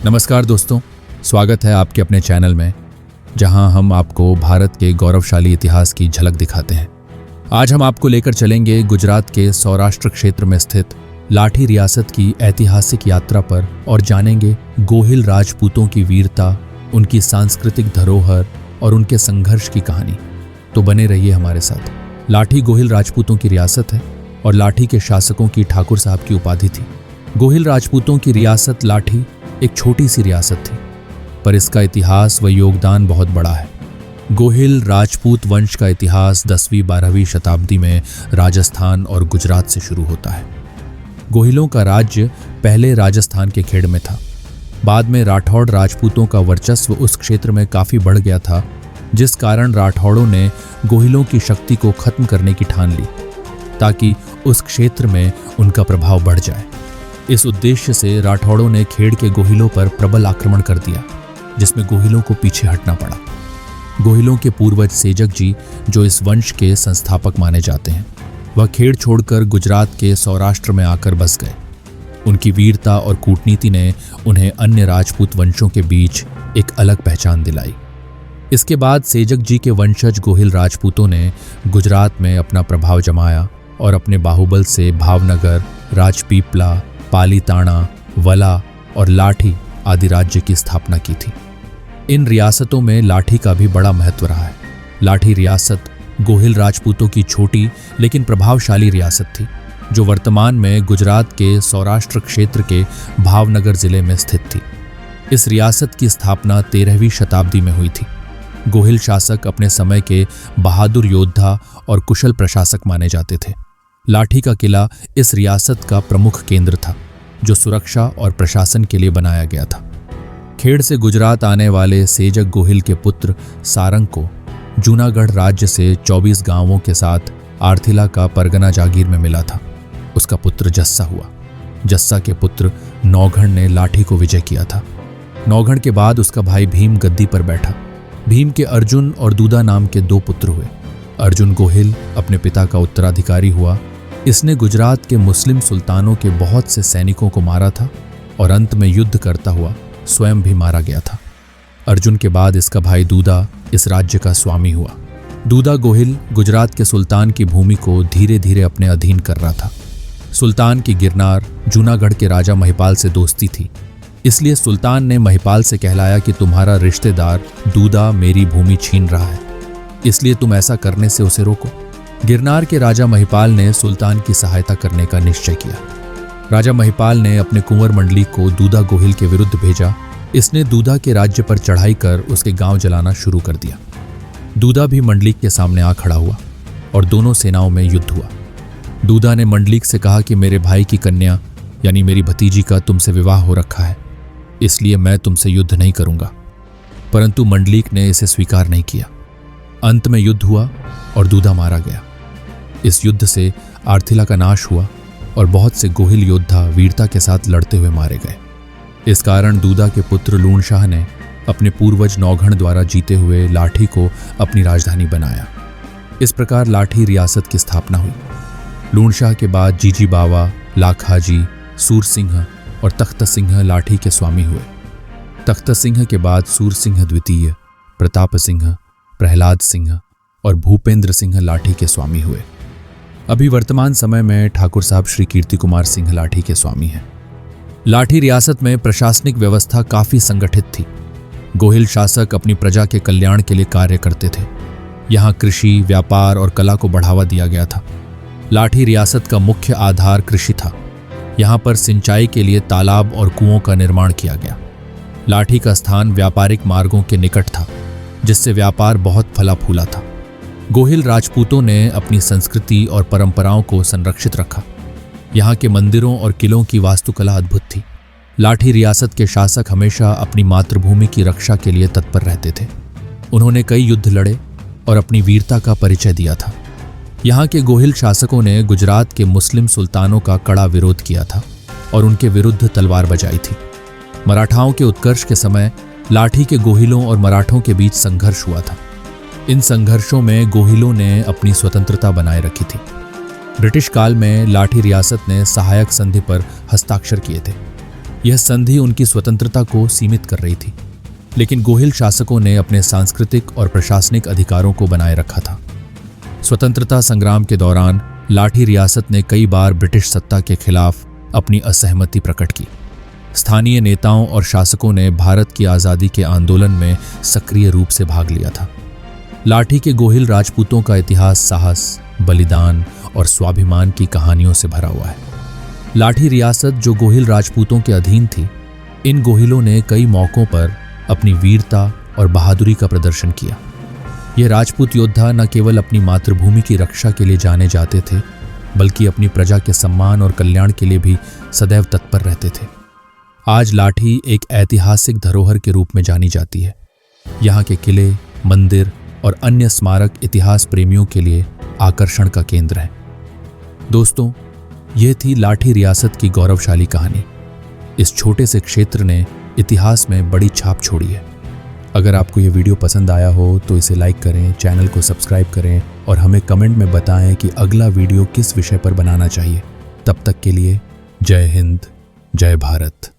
नमस्कार दोस्तों, स्वागत है आपके अपने चैनल में, जहां हम आपको भारत के गौरवशाली इतिहास की झलक दिखाते हैं। आज हम आपको लेकर चलेंगे गुजरात के सौराष्ट्र क्षेत्र में स्थित लाठी रियासत की ऐतिहासिक यात्रा पर और जानेंगे गोहिल राजपूतों की वीरता, उनकी सांस्कृतिक धरोहर और उनके संघर्ष की कहानी। तो बने रहिए हमारे साथ। लाठी गोहिल राजपूतों की रियासत है और लाठी के शासकों की ठाकुर साहब की उपाधि थी। गोहिल राजपूतों की रियासत लाठी एक छोटी सी रियासत थी, पर इसका इतिहास व योगदान बहुत बड़ा है। गोहिल राजपूत वंश का इतिहास 10वीं-12वीं शताब्दी में राजस्थान और गुजरात से शुरू होता है। गोहिलों का राज्य पहले राजस्थान के खेड़ में था। बाद में राठौड़ राजपूतों का वर्चस्व उस क्षेत्र में काफी बढ़ गया था, जिस कारण राठौड़ों ने गोहिलों की शक्ति को खत्म करने की ठान ली, ताकि उस क्षेत्र में उनका प्रभाव बढ़ जाए। इस उद्देश्य से राठौड़ों ने खेड़ के गोहिलों पर प्रबल आक्रमण कर दिया, जिसमें गोहिलों को पीछे हटना पड़ा। गोहिलों के पूर्वज सेजक जी, जो इस वंश के संस्थापक माने जाते हैं, वह खेड़ छोड़कर गुजरात के सौराष्ट्र में आकर बस गए। उनकी वीरता और कूटनीति ने उन्हें अन्य राजपूत वंशों के बीच एक अलग पहचान दिलाई। इसके बाद सेजक जी के वंशज गोहिल राजपूतों ने गुजरात में अपना प्रभाव जमाया और अपने बाहुबल से भावनगर, राजपीपला, पालीताना, वला और लाठी आदि राज्य की स्थापना की थी। इन रियासतों में लाठी का भी बड़ा महत्व रहा है। लाठी रियासत गोहिल राजपूतों की छोटी लेकिन प्रभावशाली रियासत थी, जो वर्तमान में गुजरात के सौराष्ट्र क्षेत्र के भावनगर जिले में स्थित थी। इस रियासत की स्थापना 13वीं शताब्दी में हुई थी। गोहिल शासक अपने समय के बहादुर योद्धा और कुशल प्रशासक माने जाते थे। लाठी का किला इस रियासत का प्रमुख केंद्र था, जो सुरक्षा और प्रशासन के लिए बनाया गया था। खेड़ से गुजरात आने वाले सेजक गोहिल के पुत्र सारंग को जूनागढ़ राज्य से 24 गांवों के साथ आर्थिला का परगना जागीर में मिला था। उसका पुत्र जस्सा हुआ। जस्सा के पुत्र नौघड़ ने लाठी को विजय किया था। नौघड़ के बाद उसका भाई भीम गद्दी पर बैठा। भीम के अर्जुन और दूदा नाम के 2 पुत्र हुए। अर्जुन गोहिल अपने पिता का उत्तराधिकारी हुआ। इसने गुजरात के मुस्लिम सुल्तानों के बहुत से सैनिकों को मारा था और अंत में युद्ध करता हुआ स्वयं भी मारा गया था। अर्जुन के बाद इसका भाई दूदा इस राज्य का स्वामी हुआ। दूदा गोहिल गुजरात के सुल्तान की भूमि को धीरे धीरे अपने अधीन कर रहा था। सुल्तान की गिरनार जूनागढ़ के राजा महिपाल से दोस्ती थी, इसलिए सुल्तान ने महिपाल से कहलाया कि तुम्हारा रिश्तेदार दूदा मेरी भूमि छीन रहा है, इसलिए तुम ऐसा करने से उसे रोको। गिरनार के राजा महिपाल ने सुल्तान की सहायता करने का निश्चय किया। राजा महिपाल ने अपने कुंवर मंडली को दूदा गोहिल के विरुद्ध भेजा। इसने दूदा के राज्य पर चढ़ाई कर उसके गांव जलाना शुरू कर दिया। दूदा भी मंडलिक के सामने आ खड़ा हुआ और दोनों सेनाओं में युद्ध हुआ। दूदा ने मंडलिक से कहा कि मेरे भाई की कन्या यानी मेरी भतीजी का तुमसे विवाह हो रखा है, इसलिए मैं तुमसे युद्ध नहीं करूंगा। परंतु मंडलिक ने इसे स्वीकार नहीं किया। अंत में युद्ध हुआ और दूदा मारा गया। इस युद्ध से आर्थिला का नाश हुआ और बहुत से गोहिल योद्धा वीरता के साथ लड़ते हुए मारे गए। इस कारण दूदा के पुत्र लूण शाह ने अपने पूर्वज नौघड़ द्वारा जीते हुए लाठी को अपनी राजधानी बनाया। इस प्रकार लाठी रियासत की स्थापना हुई। लूण शाह के बाद जीजी बावा, लाखाजी, सूर सिंह और तख्त सिंह लाठी के स्वामी हुए। तख्त सिंह के बाद सूर सिंह द्वितीय, प्रताप सिंह, प्रहलाद सिंह और भूपेंद्र सिंह लाठी के स्वामी हुए। अभी वर्तमान समय में ठाकुर साहब श्री कीर्ति कुमार सिंह लाठी के स्वामी हैं। लाठी रियासत में प्रशासनिक व्यवस्था काफी संगठित थी। गोहिल शासक अपनी प्रजा के कल्याण के लिए कार्य करते थे। यहाँ कृषि, व्यापार और कला को बढ़ावा दिया गया था। लाठी रियासत का मुख्य आधार कृषि था। यहाँ पर सिंचाई के लिए तालाब और कुओं का निर्माण किया गया। लाठी का स्थान व्यापारिक मार्गों के निकट था, जिससे व्यापार बहुत फला फूला था। गोहिल राजपूतों ने अपनी संस्कृति और परंपराओं को संरक्षित रखा। यहाँ के मंदिरों और किलों की वास्तुकला अद्भुत थी। लाठी रियासत के शासक हमेशा अपनी मातृभूमि की रक्षा के लिए तत्पर रहते थे। उन्होंने कई युद्ध लड़े और अपनी वीरता का परिचय दिया था। यहाँ के गोहिल शासकों ने गुजरात के मुस्लिम सुल्तानों का कड़ा विरोध किया था और उनके विरुद्ध तलवार बजाई थी। मराठाओं के उत्कर्ष के समय लाठी के गोहिलों और मराठों के बीच संघर्ष हुआ था। इन संघर्षों में गोहिलों ने अपनी स्वतंत्रता बनाए रखी थी। ब्रिटिश काल में लाठी रियासत ने सहायक संधि पर हस्ताक्षर किए थे। यह संधि उनकी स्वतंत्रता को सीमित कर रही थी, लेकिन गोहिल शासकों ने अपने सांस्कृतिक और प्रशासनिक अधिकारों को बनाए रखा था। स्वतंत्रता संग्राम के दौरान लाठी रियासत ने कई बार ब्रिटिश सत्ता के खिलाफ अपनी असहमति प्रकट की। स्थानीय नेताओं और शासकों ने भारत की आज़ादी के आंदोलन में सक्रिय रूप से भाग लिया था। लाठी के गोहिल राजपूतों का इतिहास साहस, बलिदान और स्वाभिमान की कहानियों से भरा हुआ है। लाठी रियासत जो गोहिल राजपूतों के अधीन थी, इन गोहिलों ने कई मौकों पर अपनी वीरता और बहादुरी का प्रदर्शन किया। ये राजपूत योद्धा न केवल अपनी मातृभूमि की रक्षा के लिए जाने जाते थे, बल्कि अपनी प्रजा के सम्मान और कल्याण के लिए भी सदैव तत्पर रहते थे। आज लाठी एक ऐतिहासिक धरोहर के रूप में जानी जाती है। यहाँ के किले, मंदिर और अन्य स्मारक इतिहास प्रेमियों के लिए आकर्षण का केंद्र हैं। दोस्तों, ये थी लाठी रियासत की गौरवशाली कहानी। इस छोटे से क्षेत्र ने इतिहास में बड़ी छाप छोड़ी है। अगर आपको ये वीडियो पसंद आया हो तो इसे लाइक करें, चैनल को सब्सक्राइब करें और हमें कमेंट में बताएं कि अगला वीडियो किस विषय पर बनाना चाहिए। तब तक के लिए जय हिंद, जय भारत।